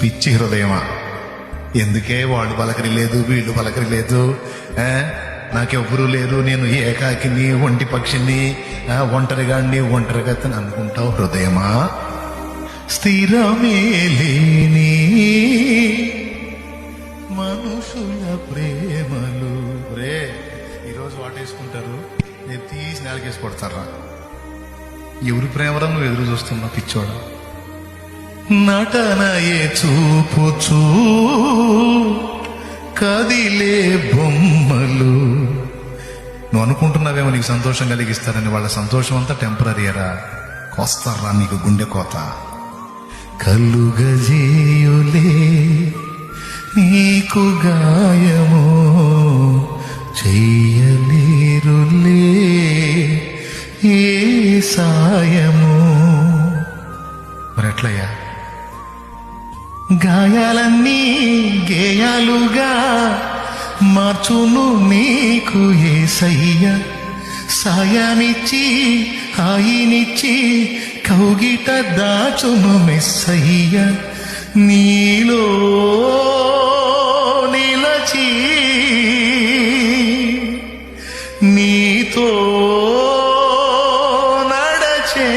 పిచ్చి హృదయమా, ఎందుకే వాడు పలకరి లేదు వీళ్ళు పలకరి లేదు, నాకెవ్వరూ లేరు, నేను ఏకాకిని ఒంటి పక్షిని ఒంటరిగాడిని ఒంటరిగత్తని అనుకుంటావు హృదయమా? స్థిరమే లేని మనుషుల ప్రేమలు రే ఈరోజు వాటేసుకుంటారు, నేను తీసి నేలకేసి కొడతారా? ఎవరి ప్రేమరా నువ్వు ఎదురు చూస్తున్నా పిచ్చోడా? నటనయే చూపుచూ కదిలే బొమ్మలు. నువ్వు అనుకుంటున్నావేమో నీకు సంతోషం కలిగిస్తారని, వాళ్ళ సంతోషం అంతా టెంపరీయరా, కోస్తారా నీకు గుండె కోత. కలుగజేయులే నీకు గాయము, చెయ్యలేరులే ఏ సాయము. మరి ఎట్లయ్యా? గాయాలన్నీ గేయాలుగా మార్చును నీకు యేసయ్య. సాయాన్నిచ్చి హాయినిచ్చి కౌగిట దాచును మెస్సయ్య. నీలో నిలచి నీతో నడచే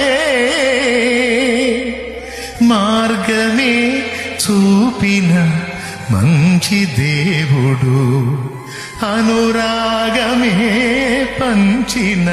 మార్గమే చూపిన మంచి దేవుడు, అనురాగమే పంచిన